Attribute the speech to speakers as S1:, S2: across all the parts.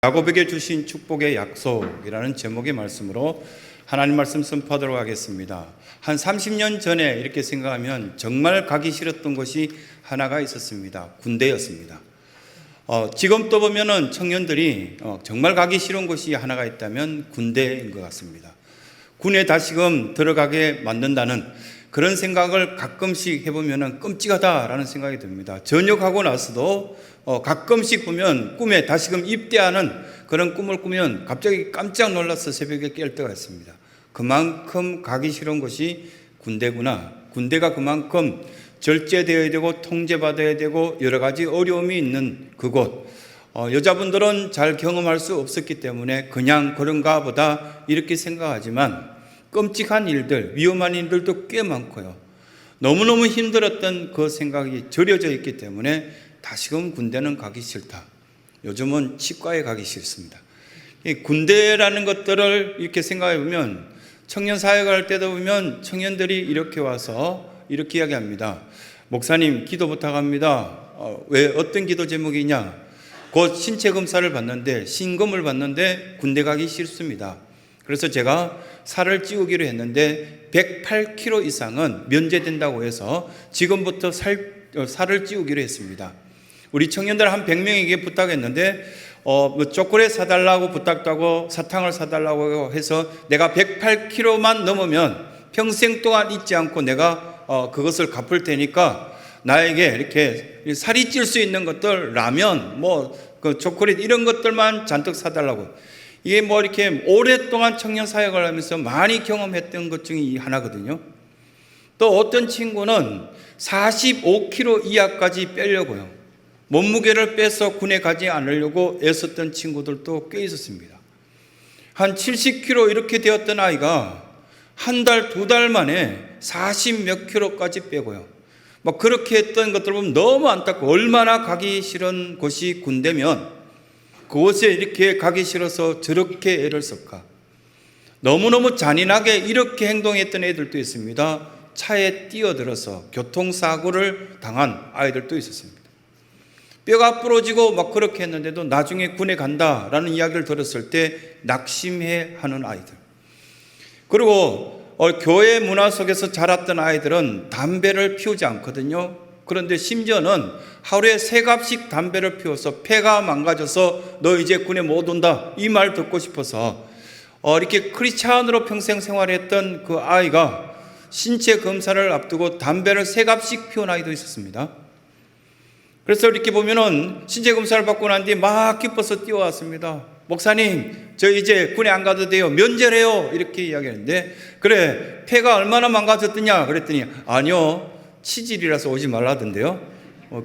S1: 야곱에게 주신 축복의 약속이라는 제목의 말씀으로 하나님 말씀 선포하도록 하겠습니다. 한 30년 전에 이렇게 생각하면 정말 가기 싫었던 곳이 하나가 있었습니다. 군대였습니다. 지금 또 보면은 청년들이 정말 가기 싫은 곳이 하나가 있다면 군대인 것 같습니다. 군에 다시금 들어가게 만든다는 그런 생각을 가끔씩 해보면 끔찍하다라는 생각이 듭니다. 전역하고 나서도 가끔씩 보면 꿈에 다시금 입대하는 그런 꿈을 꾸면 갑자기 깜짝 놀라서 새벽에 깰 때가 있습니다. 그만큼 가기 싫은 곳이 군대구나. 군대가 그만큼 절제되어야 되고 통제받아야 되고 여러 가지 어려움이 있는 그곳. 여자분들은 잘 경험할 수 없었기 때문에 그냥 그런가 보다 이렇게 생각하지만 끔찍한 일들, 위험한 일들도 꽤 많고요. 너무너무 힘들었던 그 생각이 절여져 있기 때문에 다시금 군대는 가기 싫다. 요즘은 치과에 가기 싫습니다. 이 군대라는 것들을 이렇게 생각해 보면 청년 사역을 할 때도 보면 청년들이 이렇게 와서 이렇게 이야기합니다. 목사님 기도 부탁합니다. 왜 어떤 기도 제목이냐? 곧 신체 검사를 받는데 신검을 받는데 군대 가기 싫습니다. 그래서 제가 살을 찌우기로 했는데 108kg 이상은 면제된다고 해서 지금부터 살을 찌우기로 했습니다. 우리 청년들 한 100명에게 부탁했는데 초콜릿 사달라고 부탁도 하고 사탕을 사달라고 해서 내가 108kg만 넘으면 평생 동안 잊지 않고 내가 그것을 갚을 테니까 나에게 이렇게 살이 찔 수 있는 것들, 라면, 그 초콜릿 이런 것들만 잔뜩 사달라고. 이게 이렇게 오랫동안 청년 사역을 하면서 많이 경험했던 것 중에 하나거든요. 또 어떤 친구는 45kg 이하까지 빼려고요. 몸무게를 빼서 군에 가지 않으려고 애썼던 친구들도 꽤 있었습니다. 한 70kg 이렇게 되었던 아이가 한 달, 두 달 만에 40 몇 킬로까지 빼고요. 그렇게 했던 것들 보면 너무 안타깝고 얼마나 가기 싫은 곳이 군대면 그곳에 이렇게 가기 싫어서 저렇게 애를 쓸까. 너무너무 잔인하게 이렇게 행동했던 애들도 있습니다. 차에 뛰어들어서 교통사고를 당한 아이들도 있었습니다. 뼈가 부러지고 그렇게 했는데도 나중에 군에 간다라는 이야기를 들었을 때 낙심해 하는 아이들. 그리고 교회 문화 속에서 자랐던 아이들은 담배를 피우지 않거든요. 그런데 심지어는 하루에 3갑씩 담배를 피워서 폐가 망가져서 너 이제 군에 못 온다 이 말 듣고 싶어서 이렇게 크리스찬으로 평생 생활했던 그 아이가 신체 검사를 앞두고 담배를 3갑씩 피운 아이도 있었습니다. 그래서 이렇게 보면은 신체 검사를 받고 난 뒤에 막 기뻐서 뛰어왔습니다. 목사님, 저 이제 군에 안 가도 돼요. 면제래요. 이렇게 이야기하는데, 그래, 폐가 얼마나 망가졌더냐? 그랬더니, 아니요, 치질이라서 오지 말라던데요.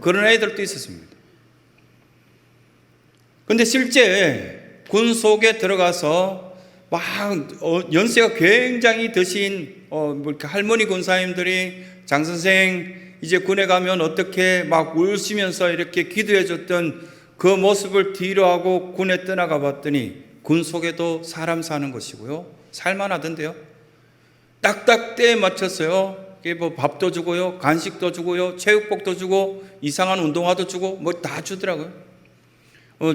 S1: 그런 애들도 있었습니다. 근데 실제 군 속에 들어가서 막 연세가 굉장히 드신 이렇게 할머니 군사님들이 장 선생 이제 군에 가면 어떻게 막 울시면서 이렇게 기도해 줬던 그 모습을 뒤로 하고 군에 떠나가 봤더니 군 속에도 사람 사는 것이고요. 살만하던데요. 딱딱 때에 맞췄어요. 밥도 주고요, 간식도 주고요, 체육복도 주고, 이상한 운동화도 주고, 다 주더라고요.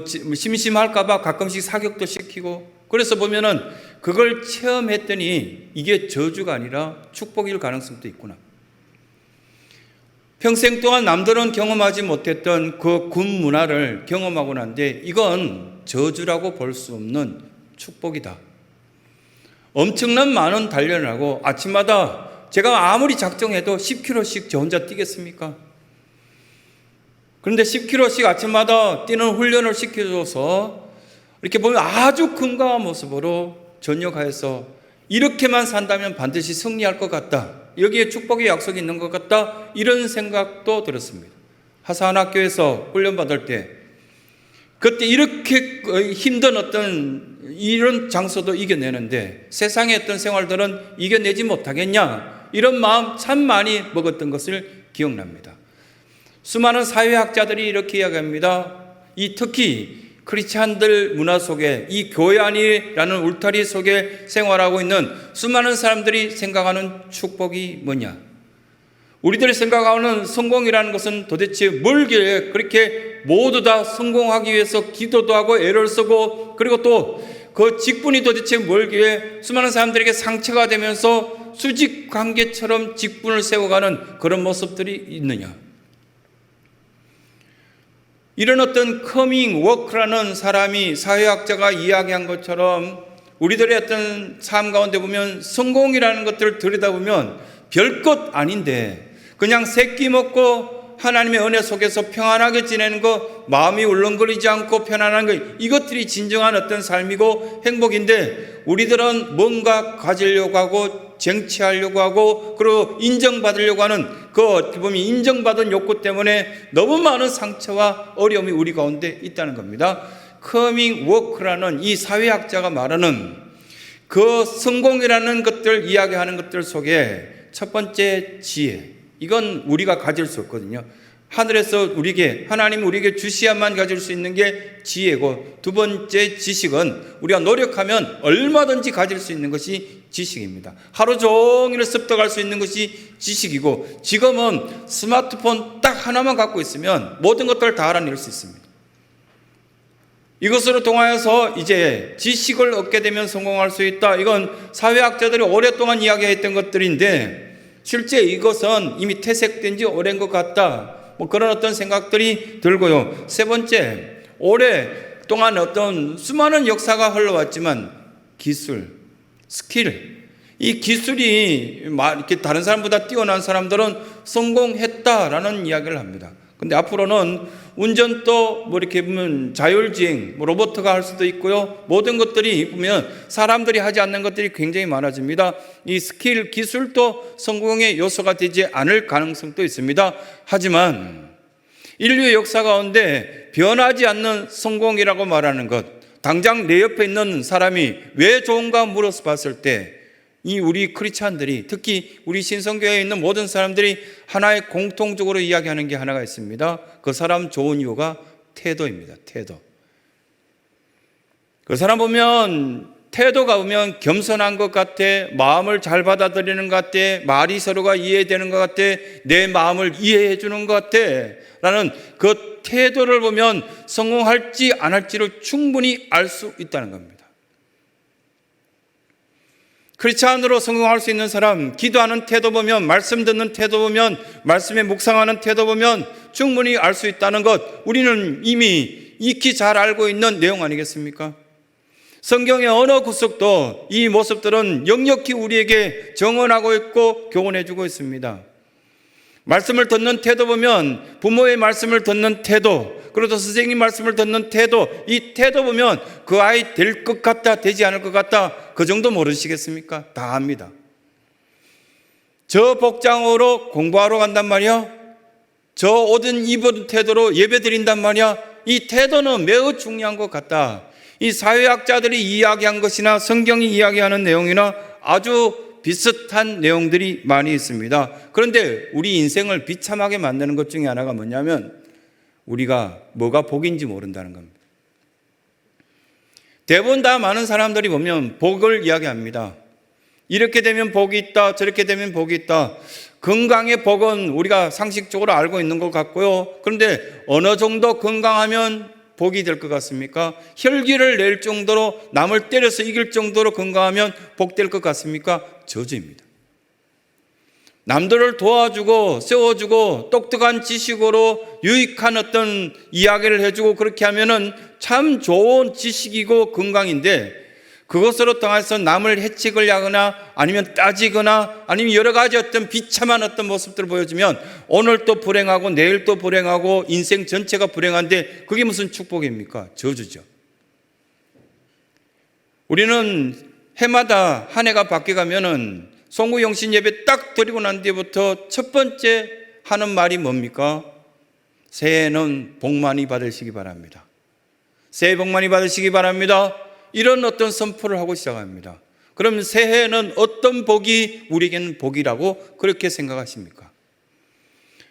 S1: 심심할까봐 가끔씩 사격도 시키고. 그래서 보면은 그걸 체험했더니 이게 저주가 아니라 축복일 가능성도 있구나. 평생 동안 남들은 경험하지 못했던 그 군 문화를 경험하고 난데 이건 저주라고 볼 수 없는 축복이다. 엄청난 많은 단련을 하고 아침마다 제가 아무리 작정해도 10km씩 저 혼자 뛰겠습니까? 그런데 10km씩 아침마다 뛰는 훈련을 시켜줘서 이렇게 보면 아주 건강한 모습으로 전역하여서 이렇게만 산다면 반드시 승리할 것 같다. 여기에 축복의 약속이 있는 것 같다. 이런 생각도 들었습니다. 하사한학교에서 훈련받을 때 그때 이렇게 힘든 어떤 이런 장소도 이겨내는데 세상의 어떤 생활들은 이겨내지 못하겠냐 이런 마음 참 많이 먹었던 것을 기억납니다. 수많은 사회학자들이 이렇게 이야기합니다. 이 특히 크리스찬들 문화 속에 이 교회 안이라는 울타리 속에 생활하고 있는 수많은 사람들이 생각하는 축복이 뭐냐? 우리들이 생각하는 성공이라는 것은 도대체 뭘기에 그렇게 모두 다 성공하기 위해서 기도도 하고 애를 쓰고, 그리고 또 그 직분이 도대체 뭘기에 수많은 사람들에게 상처가 되면서 수직 관계처럼 직분을 세워가는 그런 모습들이 있느냐. 이런 어떤 커밍 워크라는 사람이 사회학자가 이야기한 것처럼 우리들의 어떤 삶 가운데 보면 성공이라는 것들을 들여다보면 별것 아닌데 그냥 새끼 먹고 하나님의 은혜 속에서 평안하게 지내는 것, 마음이 울렁거리지 않고 편안한 것, 이것들이 진정한 어떤 삶이고 행복인데, 우리들은 뭔가 가지려고 하고 쟁취하려고 하고 그리고 인정받으려고 하는 그 어떻게 보면 인정받은 욕구 때문에 너무 많은 상처와 어려움이 우리 가운데 있다는 겁니다. 커밍 워크라는 이 사회학자가 말하는 그 성공이라는 것들 이야기하는 것들 속에 첫 번째 지혜, 이건 우리가 가질 수 없거든요. 하늘에서 우리에게, 하나님 우리에게 주시야만 가질 수 있는 게 지혜고, 두 번째 지식은 우리가 노력하면 얼마든지 가질 수 있는 것이 지식입니다. 하루 종일 습득할 수 있는 것이 지식이고, 지금은 스마트폰 딱 하나만 갖고 있으면 모든 것들을 다 알아낼 수 있습니다. 이것으로 통하여서 이제 지식을 얻게 되면 성공할 수 있다. 이건 사회학자들이 오랫동안 이야기했던 것들인데 실제 이것은 이미 퇴색된 지 오랜 것 같다. 그런 어떤 생각들이 들고요. 세 번째, 오랫동안 어떤 수많은 역사가 흘러왔지만 기술, 스킬, 이 기술이 이렇게 다른 사람보다 뛰어난 사람들은 성공했다라는 이야기를 합니다. 근데 앞으로는 운전도 이렇게 보면 자율주행, 로봇가 할 수도 있고요. 모든 것들이 보면 사람들이 하지 않는 것들이 굉장히 많아집니다. 이 스킬, 기술도 성공의 요소가 되지 않을 가능성도 있습니다. 하지만 인류의 역사 가운데 변하지 않는 성공이라고 말하는 것, 당장 내 옆에 있는 사람이 왜 좋은가 물어서 봤을 때 이 우리 크리스찬들이, 특히 우리 신성교회에 있는 모든 사람들이 하나의 공통적으로 이야기하는 게 하나가 있습니다. 그 사람 좋은 이유가 태도입니다. 태도. 그 사람 보면 태도가 보면 겸손한 것 같아, 마음을 잘 받아들이는 것 같아, 말이 서로가 이해되는 것 같아, 내 마음을 이해해 주는 것 같아 라는 그 태도를 보면 성공할지 안 할지를 충분히 알 수 있다는 겁니다. 크리스찬으로 성공할 수 있는 사람, 기도하는 태도 보면, 말씀 듣는 태도 보면, 말씀에 묵상하는 태도 보면 충분히 알 수 있다는 것, 우리는 이미 익히 잘 알고 있는 내용 아니겠습니까? 성경의 어느 구석도 이 모습들은 역력히 우리에게 정언하고 있고 교훈해주고 있습니다. 말씀을 듣는 태도 보면 부모의 말씀을 듣는 태도, 그리고 선생님 말씀을 듣는 태도, 이 태도 보면 그 아이 될 것 같다, 되지 않을 것 같다, 그 정도 모르시겠습니까? 다 압니다. 저 복장으로 공부하러 간단 말이야, 저 옷은 입은 태도로 예배 드린단 말이야, 이 태도는 매우 중요한 것 같다. 이 사회학자들이 이야기한 것이나 성경이 이야기하는 내용이나 아주 비슷한 내용들이 많이 있습니다. 그런데 우리 인생을 비참하게 만드는 것 중에 하나가 뭐냐면 우리가 뭐가 복인지 모른다는 겁니다. 대부분 다 많은 사람들이 보면 복을 이야기합니다. 이렇게 되면 복이 있다, 저렇게 되면 복이 있다. 건강의 복은 우리가 상식적으로 알고 있는 것 같고요. 그런데 어느 정도 건강하면 복이 될 것 같습니까? 혈기를 낼 정도로, 남을 때려서 이길 정도로 건강하면 복될 것 같습니까? 저주입니다. 남들을 도와주고 세워주고 똑똑한 지식으로 유익한 어떤 이야기를 해주고 그렇게 하면은 참 좋은 지식이고 건강인데, 그것으로 통해서 남을 해치거나 하거나 아니면 따지거나 아니면 여러 가지 어떤 비참한 어떤 모습들을 보여주면 오늘 또 불행하고 내일 또 불행하고 인생 전체가 불행한데 그게 무슨 축복입니까? 저주죠. 우리는 해마다 한 해가 바뀌어가면은 송구영신 예배 딱 드리고 난 뒤부터 첫 번째 하는 말이 뭡니까? 새해는 복 많이 받으시기 바랍니다. 새해 복 많이 받으시기 바랍니다. 이런 어떤 선포를 하고 시작합니다. 그럼 새해에는 어떤 복이 우리에게는 복이라고 그렇게 생각하십니까?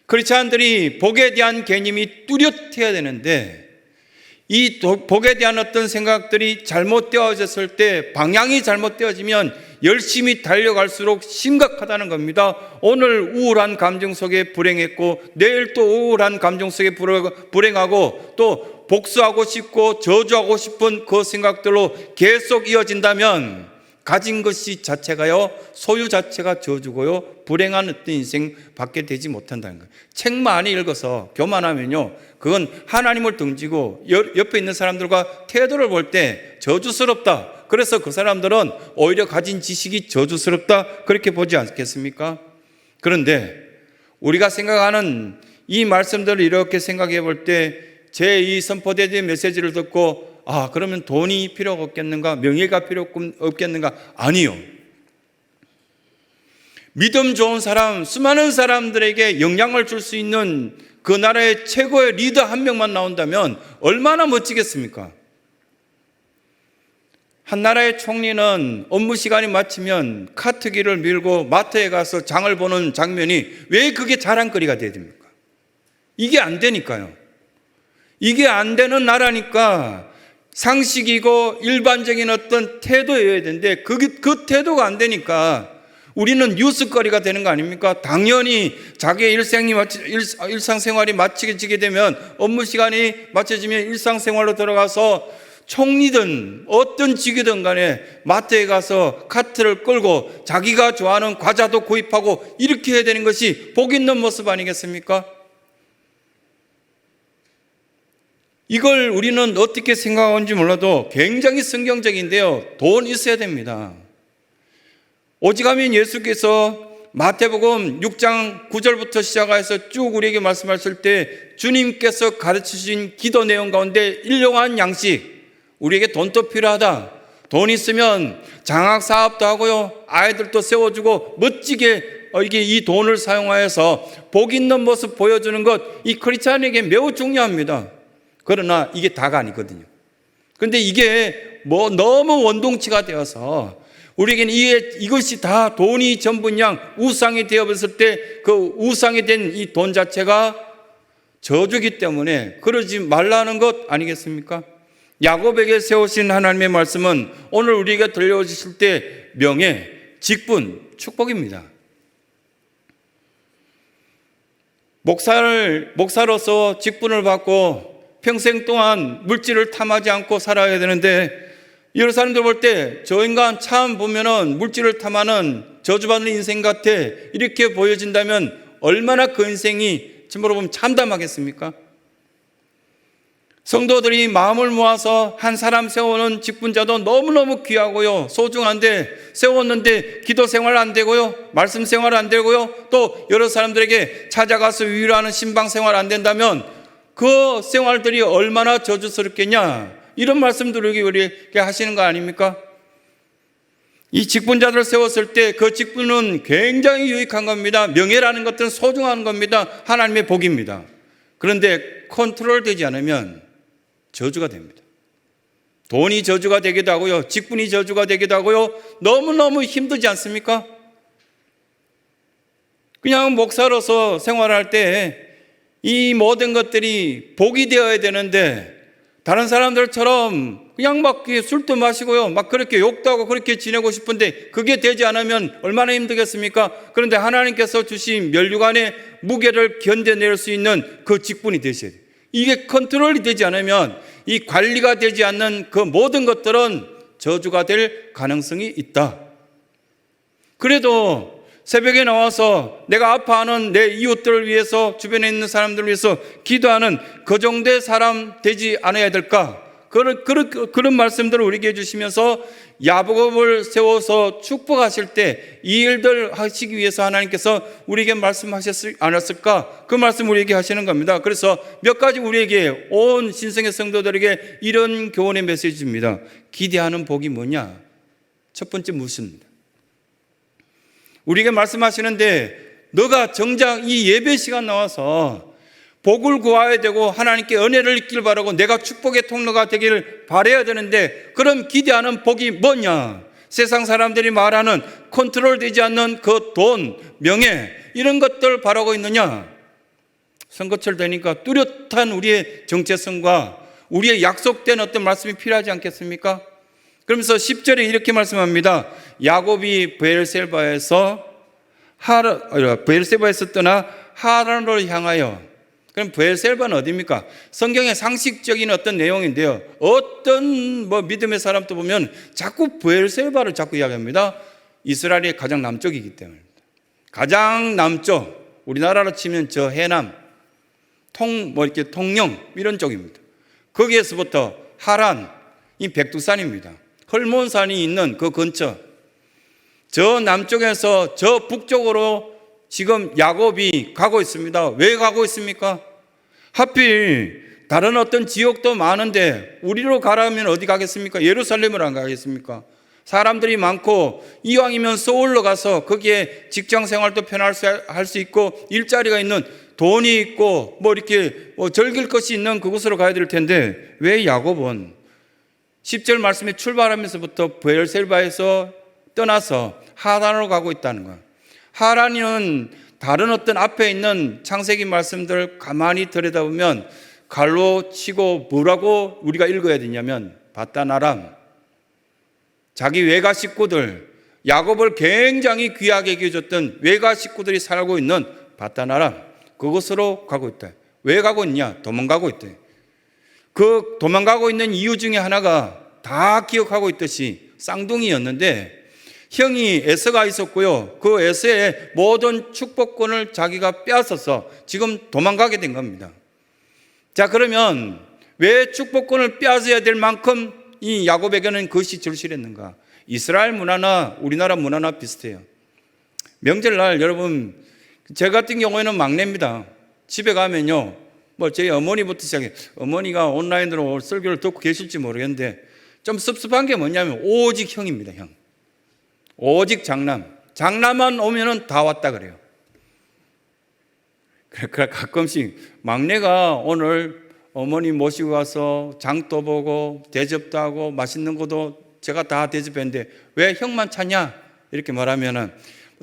S1: 크리스찬들이 복에 대한 개념이 뚜렷해야 되는데 이 복에 대한 어떤 생각들이 잘못되어졌을 때, 방향이 잘못되어지면 열심히 달려갈수록 심각하다는 겁니다. 오늘 우울한 감정 속에 불행했고 내일 또 우울한 감정 속에 불행하고 또 복수하고 싶고 저주하고 싶은 그 생각들로 계속 이어진다면 가진 것이 자체가요, 소유 자체가 저주고요, 불행한 어떤 인생 받게 되지 못한다는 거예요. 책 많이 읽어서 교만하면요, 그건 하나님을 등지고 옆에 있는 사람들과 태도를 볼 때 저주스럽다. 그래서 그 사람들은 오히려 가진 지식이 저주스럽다. 그렇게 보지 않겠습니까? 그런데 우리가 생각하는 이 말씀들을 이렇게 생각해 볼 때 제2 선포대의 메시지를 듣고 그러면 돈이 필요가 없겠는가? 명예가 필요 없겠는가? 아니요. 믿음 좋은 사람, 수많은 사람들에게 영향을 줄 수 있는 그 나라의 최고의 리더 한 명만 나온다면 얼마나 멋지겠습니까? 한 나라의 총리는 업무 시간이 마치면 카트기를 밀고 마트에 가서 장을 보는 장면이 왜 그게 자랑거리가 돼야 됩니까? 이게 안 되니까요. 이게 안 되는 나라니까 상식이고 일반적인 어떤 태도여야 되는데 그 태도가 안 되니까 우리는 뉴스거리가 되는 거 아닙니까? 당연히 자기의 일상생활이 마치게 되면 업무 시간이 마쳐지면 일상생활로 들어가서 총리든 어떤 직위든 간에 마트에 가서 카트를 끌고 자기가 좋아하는 과자도 구입하고 이렇게 해야 되는 것이 복 있는 모습 아니겠습니까? 이걸 우리는 어떻게 생각하는지 몰라도 굉장히 성경적인데요. 돈 있어야 됩니다. 오직하면 예수께서 마태복음 6장 9절부터 시작해서 쭉 우리에게 말씀하실 때 주님께서 가르치신 기도 내용 가운데 일용한 양식, 우리에게 돈도 필요하다. 돈 있으면 장학사업도 하고요, 아이들도 세워주고 멋지게 이게 이 돈을 사용하여서 복 있는 모습 보여주는 것, 이 크리스찬에게 매우 중요합니다. 그러나 이게 다가 아니거든요. 그런데 이게 너무 원동치가 되어서 우리에게는 이것이 다 돈이 전부냐 우상이 되어버렸을 때 그 우상이 된 이 돈 자체가 저주기 때문에 그러지 말라는 것 아니겠습니까? 야곱에게 세우신 하나님의 말씀은 오늘 우리에게 들려주실 때 명예, 직분, 축복입니다. 목사로서 직분을 받고 평생 동안 물질을 탐하지 않고 살아야 되는데 여러 사람들 볼 때 저 인간 참 보면은 물질을 탐하는 저주받는 인생 같아 이렇게 보여진다면 얼마나 그 인생이 참으로 보면 참담하겠습니까? 성도들이 마음을 모아서 한 사람 세우는 직분자도 너무너무 귀하고요, 소중한데 세웠는데 기도 생활 안 되고요, 말씀 생활 안 되고요, 또 여러 사람들에게 찾아가서 위로하는 신방 생활 안 된다면 그 생활들이 얼마나 저주스럽겠냐, 이런 말씀들을 우리에게 하시는 거 아닙니까? 이 직분자들을 세웠을 때 그 직분은 굉장히 유익한 겁니다. 명예라는 것들은 소중한 겁니다. 하나님의 복입니다. 그런데 컨트롤 되지 않으면 저주가 됩니다. 돈이 저주가 되기도 하고요, 직분이 저주가 되기도 하고요, 너무너무 힘들지 않습니까? 그냥 목사로서 생활할 때 이 모든 것들이 복이 되어야 되는데 다른 사람들처럼 그냥 막 술도 마시고요, 막 그렇게 욕도 하고 그렇게 지내고 싶은데 그게 되지 않으면 얼마나 힘들겠습니까? 그런데 하나님께서 주신 면류관의 무게를 견뎌낼 수 있는 그 직분이 되셔야 돼요. 이게 컨트롤이 되지 않으면 이 관리가 되지 않는 그 모든 것들은 저주가 될 가능성이 있다. 그래도 새벽에 나와서 내가 아파하는 내 이웃들을 위해서, 주변에 있는 사람들을 위해서 기도하는 그 정도의 사람 되지 않아야 될까? 그런 말씀들을 우리에게 해주시면서 야곱을 세워서 축복하실 때 이 일들 하시기 위해서 하나님께서 우리에게 말씀하셨지 않았을까? 그 말씀 우리에게 하시는 겁니다. 그래서 몇 가지 우리에게 온 신성의 성도들에게 이런 교훈의 메시지입니다. 기대하는 복이 뭐냐? 첫 번째 무엇입니다. 우리에게 말씀하시는데 너가 정작 이 예배 시간 나와서 복을 구해야 되고 하나님께 은혜를 입길 바라고 내가 축복의 통로가 되기를 바라야 되는데 그럼 기대하는 복이 뭐냐? 세상 사람들이 말하는 컨트롤 되지 않는 그 돈, 명예 이런 것들 바라고 있느냐? 선거철 되니까 뚜렷한 우리의 정체성과 우리의 약속된 어떤 말씀이 필요하지 않겠습니까? 그러면서 10절에 이렇게 말씀합니다. 야곱이 브엘세바에서 떠나 하란으로 향하여, 그럼 브엘세바는 어디입니까? 성경의 상식적인 어떤 내용인데요. 어떤 믿음의 사람도 보면 자꾸 브엘세바를 자꾸 이야기합니다. 이스라엘의 가장 남쪽이기 때문입니다. 가장 남쪽, 우리나라로 치면 저 해남, 이렇게 통영 이런 쪽입니다. 거기에서부터 하란, 이 백두산입니다. 헐몬산이 있는 그 근처, 저 남쪽에서 저 북쪽으로 지금 야곱이 가고 있습니다. 왜 가고 있습니까? 하필 다른 어떤 지역도 많은데 우리로 가라면 어디 가겠습니까? 예루살렘으로 안 가겠습니까? 사람들이 많고 이왕이면 서울로 가서 거기에 직장 생활도 할 수 있고 일자리가 있는, 돈이 있고 이렇게 즐길 것이 있는 그곳으로 가야 될 텐데, 왜 야곱은 10절 말씀에 출발하면서부터 브엘셀바에서 떠나서 하란으로 가고 있다는 거예요. 하란은 다른 어떤 앞에 있는 창세기 말씀들 가만히 들여다보면 갈로 치고 뭐라고 우리가 읽어야 되냐면 바다나람, 자기 외가 식구들, 야곱을 굉장히 귀하게 여겨줬던 외가 식구들이 살고 있는 바다나람, 그곳으로 가고 있다. 왜 가고 있냐? 도망가고 있다. 그 도망가고 있는 이유 중에 하나가 다 기억하고 있듯이 쌍둥이였는데, 형이 에서가 있었고요. 그 에서의 모든 축복권을 자기가 빼앗아서 지금 도망가게 된 겁니다. 자, 그러면 왜 축복권을 빼앗아야 될 만큼 이 야곱에게는 그것이 절실했는가? 이스라엘 문화나 우리나라 문화나 비슷해요. 명절날 여러분, 제 같은 경우에는 막내입니다. 집에 가면요, 저희 어머니부터 시작해. 어머니가 온라인으로 설교를 듣고 계실지 모르겠는데 좀 섭섭한 게 뭐냐면 오직 형입니다. 형. 오직 장남만 오면은 다 왔다 그래요. 그러니까 가끔씩 막내가 오늘 어머니 모시고 가서 장도 보고 대접도 하고 맛있는 것도 제가 다 대접했는데 왜 형만 찾냐? 이렇게 말하면은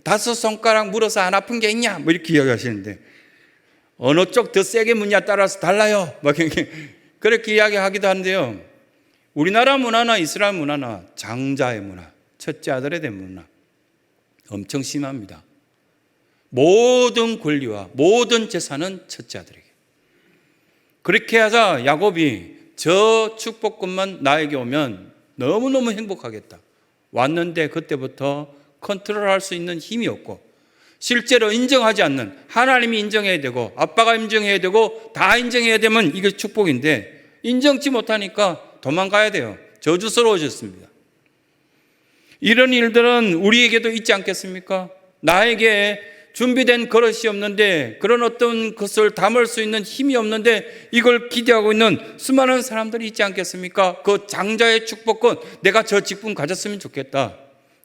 S1: 5 손가락 물어서 안 아픈 게 있냐? 이렇게 이야기하시는데, 어느 쪽 더 세게 묻냐 따라서 달라요. 그렇게 이야기하기도 하는데요. 우리나라 문화나 이스라엘 문화나 장자의 문화, 첫째 아들에 대한 문화 엄청 심합니다. 모든 권리와 모든 재산은 첫째 아들에게. 그렇게 하자 야곱이 저 축복권만 나에게 오면 너무너무 행복하겠다. 왔는데 그때부터 컨트롤할 수 있는 힘이 없고, 실제로 인정하지 않는, 하나님이 인정해야 되고 아빠가 인정해야 되고 다 인정해야 되면 이게 축복인데 인정치 못하니까 도망가야 돼요. 저주스러워졌습니다. 이런 일들은 우리에게도 있지 않겠습니까? 나에게 준비된 그릇이 없는데, 그런 어떤 것을 담을 수 있는 힘이 없는데 이걸 기대하고 있는 수많은 사람들이 있지 않겠습니까? 그 장자의 축복권, 내가 저 직분 가졌으면 좋겠다.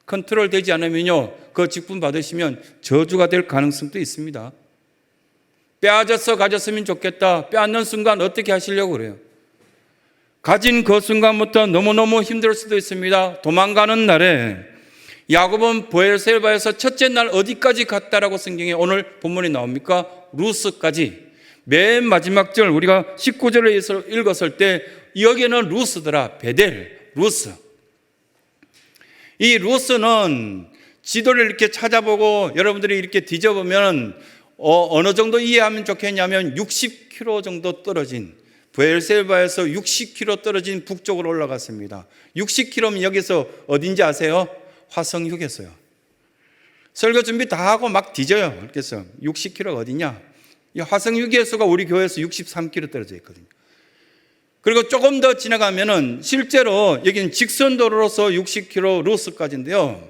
S1: 컨트롤 되지 않으면요, 그 직분 받으시면 저주가 될 가능성도 있습니다. 빼앗아서 가졌으면 좋겠다. 빼앗는 순간 어떻게 하시려고 그래요? 가진 그 순간부터 너무너무 힘들 수도 있습니다. 도망가는 날에 야곱은 브엘세바에서 첫째 날 어디까지 갔다라고 성경에 오늘 본문이 나옵니까? 루스까지. 맨 마지막 절 우리가 19절에 읽었을 때 여기는 루스더라. 베델, 루스. 이 루스는 지도를 이렇게 찾아보고 여러분들이 이렇게 뒤져보면 어느 정도 이해하면 좋겠냐면 60km 정도 떨어진, 브엘세바에서 60km 떨어진 북쪽으로 올라갔습니다. 60km면 여기서 어딘지 아세요? 화성휴게소요. 설교 준비 다 하고 막 뒤져요. 그래서 60km가 어디냐? 이 화성휴게소가 우리 교회에서 63km 떨어져 있거든요. 그리고 조금 더 지나가면은 실제로 여기는 직선도로로서 60km 루스까지인데요.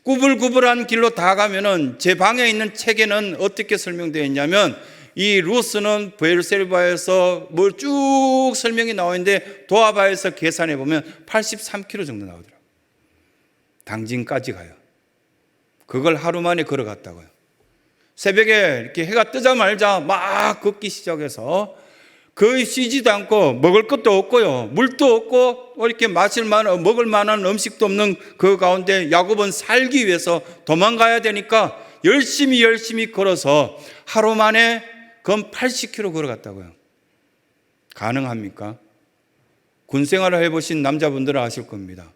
S1: 구불구불한 길로 다 가면은 제 방에 있는 책에는 어떻게 설명되어 있냐면, 이 루스는 브엘세바에서 뭘 쭉 설명이 나와 있는데 도하바에서 계산해 보면 83km 정도 나오더라고요. 당진까지 가요. 그걸 하루 만에 걸어갔다고요. 새벽에 이렇게 해가 뜨자마자 막 걷기 시작해서 거의 쉬지도 않고 먹을 것도 없고요, 물도 없고 이렇게 먹을 만한 음식도 없는 그 가운데 야곱은 살기 위해서 도망가야 되니까 열심히 걸어서 하루 만에 건 80km 걸어갔다고요. 가능합니까? 군 생활을 해보신 남자분들은 아실 겁니다.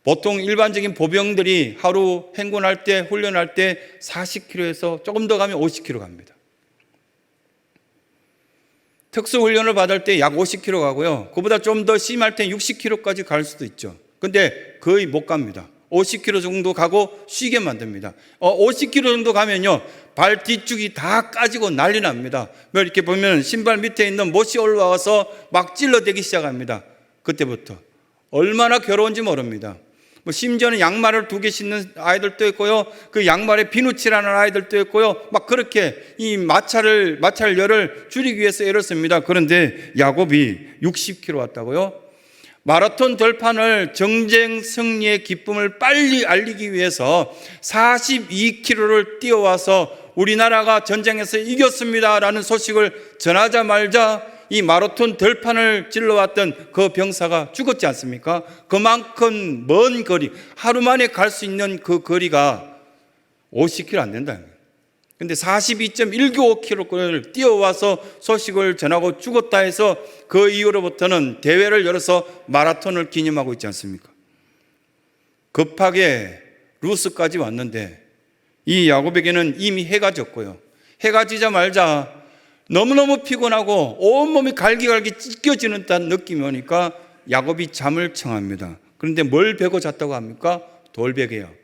S1: 보통 일반적인 보병들이 하루 행군할 때, 훈련할 때 40km에서 조금 더 가면 50km 갑니다. 특수훈련을 받을 때 약 50km 가고요. 그보다 좀 더 심할 때 60km까지 갈 수도 있죠. 근데 거의 못 갑니다. 50km 정도 가고 쉬게 만듭니다. 50km 정도 가면요, 발 뒤쪽이 다 까지고 난리 납니다. 이렇게 보면 신발 밑에 있는 못이 올라와서 막 찔러대기 시작합니다. 그때부터 얼마나 괴로운지 모릅니다. 심지어는 양말을 2개 신는 아이들도 있고요, 그 양말에 비누칠하는 아이들도 있고요, 막 그렇게 이 마찰 열을 줄이기 위해서 애를 씁니다. 그런데 야곱이 60km 왔다고요? 마라톤 들판을 정쟁 승리의 기쁨을 빨리 알리기 위해서 42km를 뛰어와서 우리나라가 전쟁에서 이겼습니다라는 소식을 전하자마자 이 마라톤 들판을 질러왔던 그 병사가 죽었지 않습니까? 그만큼 먼 거리, 하루 만에 갈 수 있는 그 거리가 50km 안 된다는 거예요. 근데 42.195km를 뛰어와서 소식을 전하고 죽었다 해서 그 이후로부터는 대회를 열어서 마라톤을 기념하고 있지 않습니까? 급하게 루스까지 왔는데 이 야곱에게는 이미 해가 졌고요. 해가 지자마자 너무너무 피곤하고 온몸이 갈기갈기 찢겨지는 듯한 느낌이 오니까 야곱이 잠을 청합니다. 그런데 뭘 베고 잤다고 합니까? 돌베개요.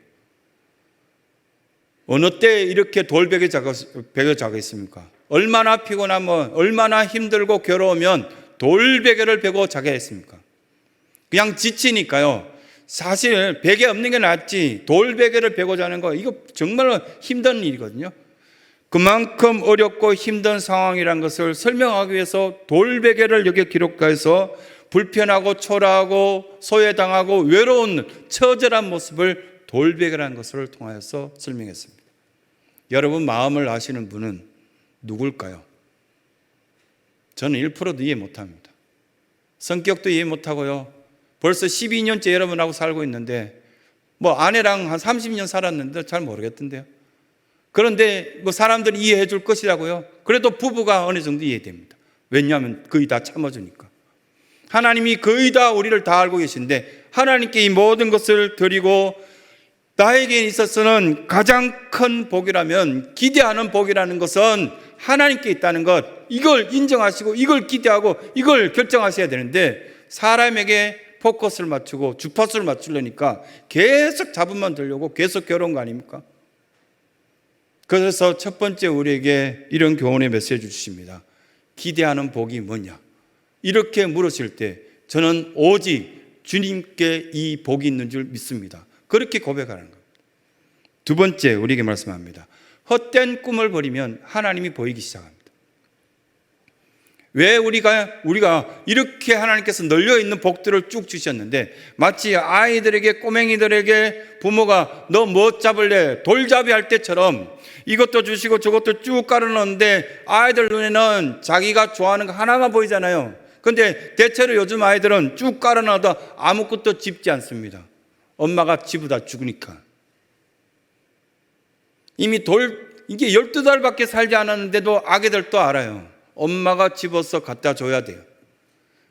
S1: 어느 때 이렇게 돌베개 자겠습니까? 얼마나 피곤하면, 얼마나 힘들고 괴로우면 돌베개를 베고 자게 했습니까? 그냥 지치니까요. 사실 베개 없는 게 낫지 돌베개를 베고 자는 거, 이거 정말 힘든 일이거든요. 그만큼 어렵고 힘든 상황이란 것을 설명하기 위해서 돌베개를 여기 기록해서 불편하고 초라하고 소외당하고 외로운 처절한 모습을 돌베개라는 것을 통하여서 설명했습니다. 여러분 마음을 아시는 분은 누굴까요? 저는 1%도 이해 못합니다. 성격도 이해 못하고요. 벌써 12년째 여러분하고 살고 있는데 아내랑 한 30년 살았는데 잘 모르겠던데요. 그런데 사람들이 이해해 줄 것이라고요. 그래도 부부가 어느 정도 이해됩니다. 왜냐하면 거의 다 참아주니까. 하나님이 거의 다 우리를 다 알고 계신데 하나님께 이 모든 것을 드리고 나에게 있어서는 가장 큰 복이라면, 기대하는 복이라는 것은 하나님께 있다는 것, 이걸 인정하시고 이걸 기대하고 이걸 결정하셔야 되는데 사람에게 포커스를 맞추고 주파수를 맞추려니까 계속 잡음만 들려고 계속 괴로운 거 아닙니까? 그래서 첫 번째 우리에게 이런 교훈의 메시지를 주십니다. 기대하는 복이 뭐냐? 이렇게 물으실 때 저는 오직 주님께 이 복이 있는 줄 믿습니다. 그렇게 고백하는 겁니다. 두 번째 우리에게 말씀합니다. 헛된 꿈을 버리면 하나님이 보이기 시작합니다. 왜 우리가 이렇게 하나님께서 널려있는 복들을 쭉 주셨는데 마치 아이들에게, 꼬맹이들에게 부모가 너 뭐 잡을래? 돌잡이 할 때처럼 이것도 주시고 저것도 쭉 깔아놓는데 아이들 눈에는 자기가 좋아하는 거 하나만 보이잖아요. 그런데 대체로 요즘 아이들은 쭉 깔아놔도 아무것도 집지 않습니다. 엄마가 집어다 죽으니까. 이미 이게 12달밖에 살지 않았는데도 아기들도 알아요. 엄마가 집어서 갖다 줘야 돼요.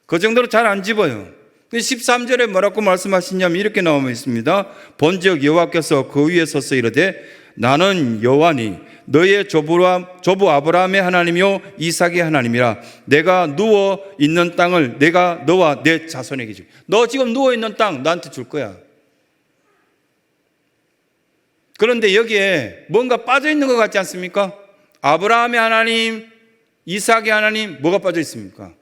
S1: 그 정도로 잘 안 집어요. 13절에 뭐라고 말씀하시냐면 이렇게 나오고 있습니다. 본즉 여호와께서 그 위에 서서 이르되 나는 여호와니 너의 조부 아브라함의 하나님이요 이삭의 하나님이라. 내가 누워 있는 땅을 내가 너와 내 자손에게 줄. 너 지금 누워 있는 땅 나한테 줄 거야. 그런데 여기에 뭔가 빠져 있는 것 같지 않습니까? 아브라함의 하나님, 이삭의 하나님, 뭐가 빠져 있습니까?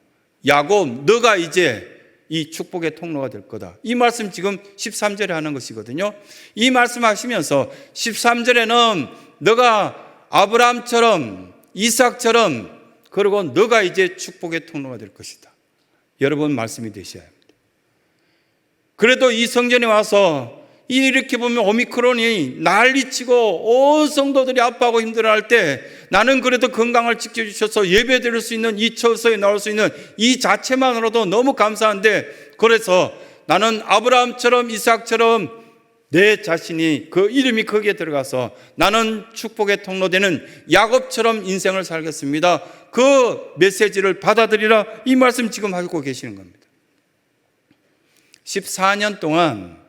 S1: 야곱, 너가 이제 이 축복의 통로가 될 거다. 이 말씀 지금 13절에 하는 것이거든요. 이 말씀 하시면서 13절에는 너가 아브라함처럼, 이삭처럼, 그리고 너가 이제 축복의 통로가 될 것이다. 여러분 말씀이 되셔야 합니다. 그래도 이 성전에 와서 이렇게 보면 오미크론이 난리치고 온 성도들이 아파하고 힘들어할 때 나는 그래도 건강을 지켜주셔서 예배 드릴 수 있는 이 처소에 나올 수 있는 이 자체만으로도 너무 감사한데, 그래서 나는 아브라함처럼 이삭처럼 내 자신이 그 이름이 거기에 들어가서 나는 축복의 통로되는 야곱처럼 인생을 살겠습니다. 그 메시지를 받아들이라. 이 말씀 지금 하고 계시는 겁니다. 14년 동안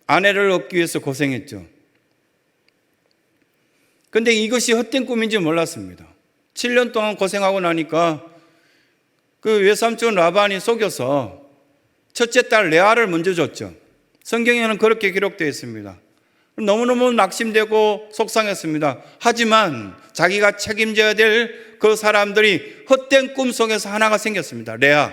S1: 아내를 얻기 위해서 고생했죠. 근데 이것이 헛된 꿈인지 몰랐습니다. 7년 동안 고생하고 나니까 그 외삼촌 라반이 속여서 첫째 딸 레아를 먼저 줬죠. 성경에는 그렇게 기록되어 있습니다. 너무너무 낙심되고 속상했습니다. 하지만 자기가 책임져야 될 그 사람들이 헛된 꿈 속에서 하나가 생겼습니다. 레아.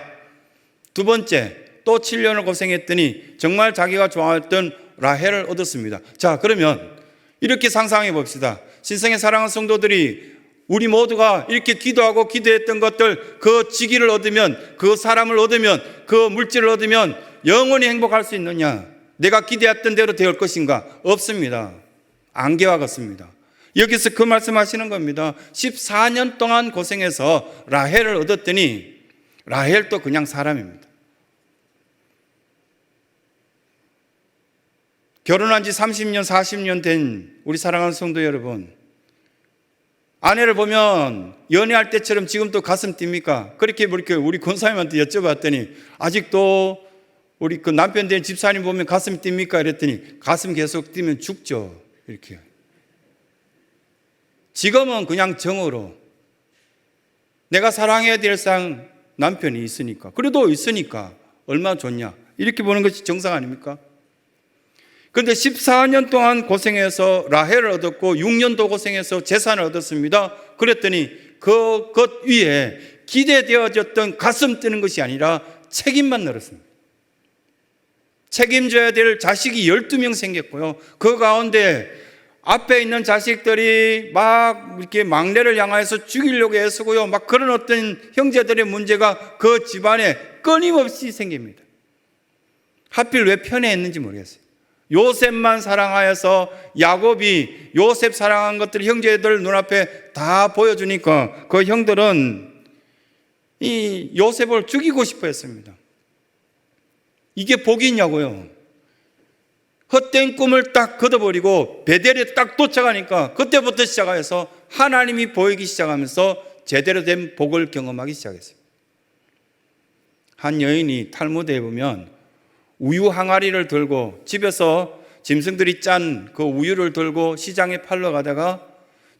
S1: 두 번째, 또 7년을 고생했더니 정말 자기가 좋아했던 라헬을 얻었습니다. 자, 그러면 이렇게 상상해 봅시다. 신성의 사랑하는 성도들이 우리 모두가 이렇게 기도하고 기도했던 것들, 그 직위를 얻으면, 그 사람을 얻으면, 그 물질을 얻으면 영원히 행복할 수 있느냐? 내가 기대했던 대로 될 것인가? 없습니다. 안개와 같습니다. 여기서 그 말씀하시는 겁니다. 14년 동안 고생해서 라헬을 얻었더니 라헬도 그냥 사람입니다. 결혼한 지 30년, 40년 된 우리 사랑하는 성도 여러분, 아내를 보면 연애할 때처럼 지금도 가슴 뜁니까? 그렇게 우리 권사님한테 여쭤봤더니 아직도 우리 그 남편 된 집사님 보면 가슴이 뜁니까? 이랬더니 가슴 계속 뛰면 죽죠. 이렇게. 지금은 그냥 정으로 내가 사랑해야 될 남편이 있으니까, 그래도 있으니까 얼마나 좋냐, 이렇게 보는 것이 정상 아닙니까? 그런데 14년 동안 고생해서 라헬을 얻었고 6년도 고생해서 재산을 얻었습니다. 그랬더니 그것 위에 기대되어졌던 가슴 뛰는 것이 아니라 책임만 늘었습니다. 책임져야 될 자식이 12명 생겼고요. 그 가운데 앞에 있는 자식들이 막 이렇게 막내를 향해서 죽이려고 애쓰고요. 막 그런 어떤 형제들의 문제가 그 집안에 끊임없이 생깁니다. 하필 왜 편애했는지 모르겠어요. 요셉만 사랑하여서 야곱이 요셉 사랑한 것들 형제들 눈앞에 다 보여주니까 그 형들은 이 요셉을 죽이고 싶어 했습니다. 이게 복이 있냐고요. 헛된 꿈을 딱 걷어버리고 베델에 딱 도착하니까 그때부터 시작해서 하나님이 보이기 시작하면서 제대로 된 복을 경험하기 시작했어요. 한 여인이 탈무드에 보면 우유 항아리를 들고 집에서 짐승들이 짠 그 우유를 들고 시장에 팔러 가다가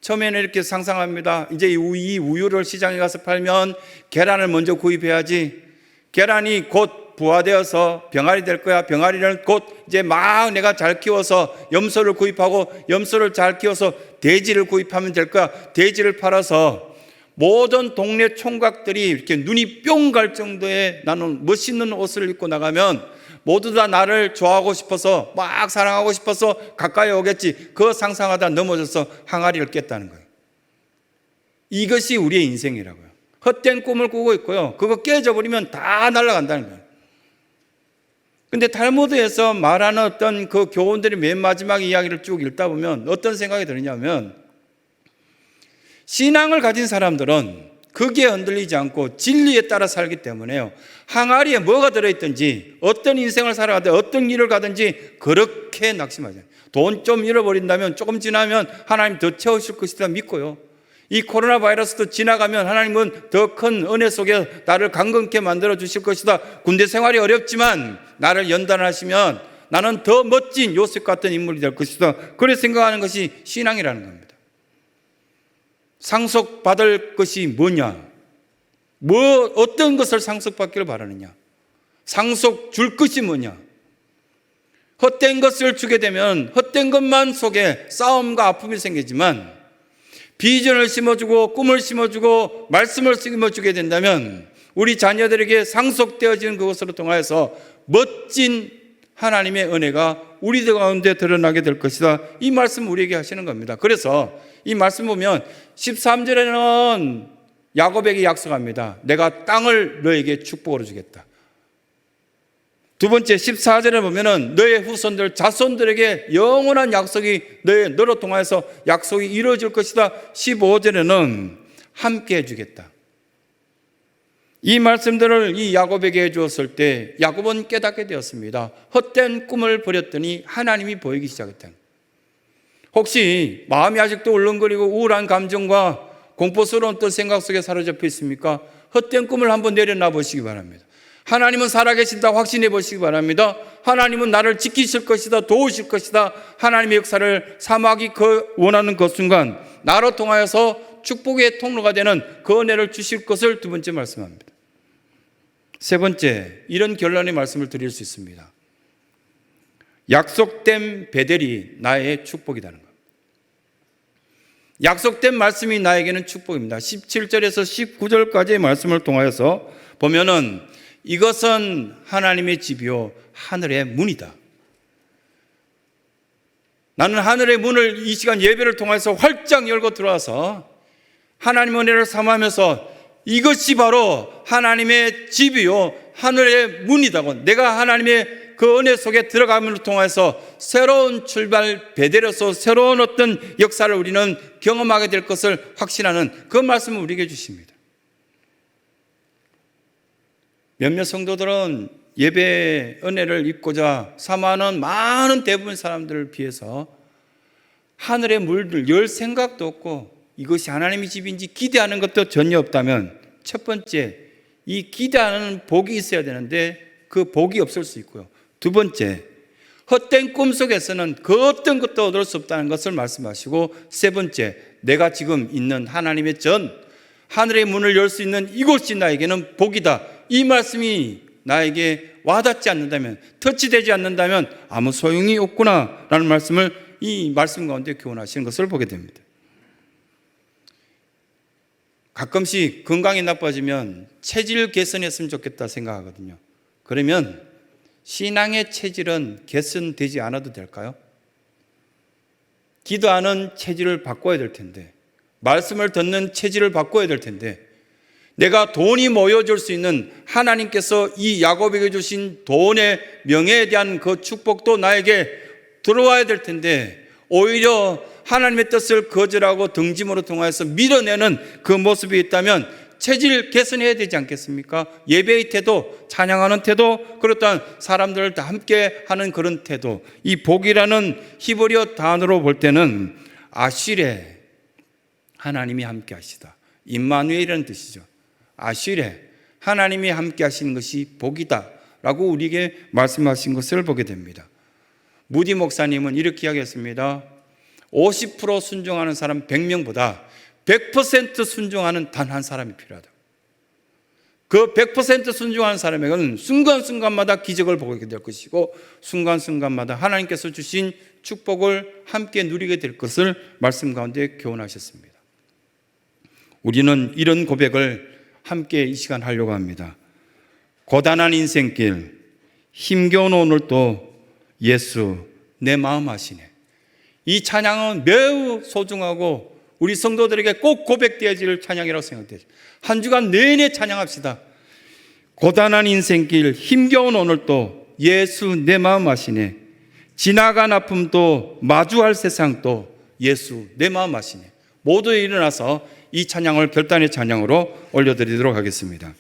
S1: 처음에는 이렇게 상상합니다. 이제 이 우유를 시장에 가서 팔면 계란을 먼저 구입해야지. 계란이 곧 부화되어서 병아리 될 거야. 병아리는 곧 이제 막 내가 잘 키워서 염소를 구입하고 염소를 잘 키워서 돼지를 구입하면 될 거야. 돼지를 팔아서 모든 동네 총각들이 이렇게 눈이 뿅 갈 정도의 나는 멋있는 옷을 입고 나가면 모두 다 나를 좋아하고 싶어서 막 사랑하고 싶어서 가까이 오겠지. 그거 상상하다 넘어져서 항아리를 깼다는 거예요. 이것이 우리의 인생이라고요. 헛된 꿈을 꾸고 있고요. 그거 깨져버리면 다 날아간다는 거예요. 근데 탈무드에서 말하는 어떤 그 교훈들이 맨 마지막 이야기를 쭉 읽다 보면 어떤 생각이 드느냐면, 신앙을 가진 사람들은 거기에 흔들리지 않고 진리에 따라 살기 때문에요. 항아리에 뭐가 들어있든지 어떤 인생을 살아가든 어떤 일을 가든지 그렇게 낙심하지 않아요. 돈 좀 잃어버린다면 조금 지나면 하나님 더 채우실 것이다 믿고요. 이 코로나 바이러스도 지나가면 하나님은 더 큰 은혜 속에 나를 강건케 만들어 주실 것이다. 군대 생활이 어렵지만 나를 연단하시면 나는 더 멋진 요셉 같은 인물이 될 것이다. 그렇게 생각하는 것이 신앙이라는 겁니다. 상속받을 것이 뭐냐? 어떤 것을 상속받기를 바라느냐? 상속 줄 것이 뭐냐? 헛된 것을 주게 되면 헛된 것만 속에 싸움과 아픔이 생기지만 비전을 심어주고 꿈을 심어주고 말씀을 심어주게 된다면 우리 자녀들에게 상속되어지는 그것으로 통하여서 멋진 하나님의 은혜가 우리들 가운데 드러나게 될 것이다. 이 말씀 우리에게 하시는 겁니다. 그래서 이 말씀 보면 13절에는 야곱에게 약속합니다. 내가 땅을 너에게 축복으로 주겠다. 두 번째 14절에 보면은 너의 후손들 자손들에게 영원한 약속이 너로 통하여서 약속이 이루어질 것이다. 15절에는 함께 해주겠다. 이 말씀들을 이 야곱에게 해주었을 때 야곱은 깨닫게 되었습니다. 헛된 꿈을 버렸더니 하나님이 보이기 시작했다. 혹시 마음이 아직도 울렁거리고 우울한 감정과 공포스러운 어떤 생각 속에 사로잡혀 있습니까? 헛된 꿈을 한번 내려놔 보시기 바랍니다. 하나님은 살아계신다고 확신해 보시기 바랍니다. 하나님은 나를 지키실 것이다, 도우실 것이다, 하나님의 역사를 사모하기 원하는 그 순간 나로 통하여서 축복의 통로가 되는 그 은혜를 주실 것을 두 번째 말씀합니다. 세 번째, 이런 결론의 말씀을 드릴 수 있습니다. 약속된 베델이 나의 축복이라는 것. 약속된 말씀이 나에게는 축복입니다. 17절에서 19절까지의 말씀을 통하여서 보면은 이것은 하나님의 집이요 하늘의 문이다. 나는 하늘의 문을 이 시간 예배를 통해서 활짝 열고 들어와서 하나님의 은혜를 사모하면서 이것이 바로 하나님의 집이요 하늘의 문이다고, 내가 하나님의 그 은혜 속에 들어감을 통해서 새로운 출발 베델로서 새로운 어떤 역사를 우리는 경험하게 될 것을 확신하는 그 말씀을 우리에게 주십니다. 몇몇 성도들은 예배 은혜를 입고자 사모하는 많은 대부분 사람들을 비해서 하늘의 문을 열 생각도 없고 이것이 하나님의 집인지 기대하는 것도 전혀 없다면, 첫 번째, 이 기대하는 복이 있어야 되는데 그 복이 없을 수 있고요. 두 번째, 헛된 꿈속에서는 그 어떤 것도 얻을 수 없다는 것을 말씀하시고, 세 번째, 내가 지금 있는 하나님의 하늘의 문을 열 수 있는 이곳이 나에게는 복이다. 이 말씀이 나에게 와닿지 않는다면, 터치되지 않는다면 아무 소용이 없구나라는 말씀을 이 말씀 가운데 교훈하시는 것을 보게 됩니다. 가끔씩 건강이 나빠지면 체질 개선했으면 좋겠다 생각하거든요. 그러면 신앙의 체질은 개선되지 않아도 될까요? 기도하는 체질을 바꿔야 될 텐데, 말씀을 듣는 체질을 바꿔야 될 텐데, 내가 돈이 모여줄 수 있는 하나님께서 이 야곱에게 주신 돈의 명예에 대한 그 축복도 나에게 들어와야 될 텐데, 오히려 하나님의 뜻을 거절하고 등짐으로 통하여서 밀어내는 그 모습이 있다면 체질 개선해야 되지 않겠습니까? 예배의 태도, 찬양하는 태도, 그렇다면 사람들을 다 함께 하는 그런 태도. 이 복이라는 히브리어 단어로 볼 때는 아시레, 하나님이 함께 하시다, 임마누엘이라는 뜻이죠. 아시레, 하나님이 함께 하시는 것이 복이다 라고 우리에게 말씀하신 것을 보게 됩니다. 무디 목사님은 이렇게 이야기했습니다. 50% 순종하는 사람 100명보다 100% 순종하는 단 한 사람이 필요하다. 그 100% 순종하는 사람에게는 순간순간마다 기적을 보게 될 것이고, 순간순간마다 하나님께서 주신 축복을 함께 누리게 될 것을 말씀 가운데 교훈하셨습니다. 우리는 이런 고백을 함께 이 시간 하려고 합니다. 고단한 인생길, 힘겨운 오늘도 예수 내 마음 아시네. 이 찬양은 매우 소중하고 우리 성도들에게 꼭 고백되어질 찬양이라고 생각돼요. 한 주간 내내 찬양합시다. 고단한 인생길, 힘겨운 오늘도 예수 내 마음 아시네. 지나간 아픔도 마주할 세상도 예수 내 마음 아시네. 모두 일어나서 이 찬양을 결단의 찬양으로 올려드리도록 하겠습니다.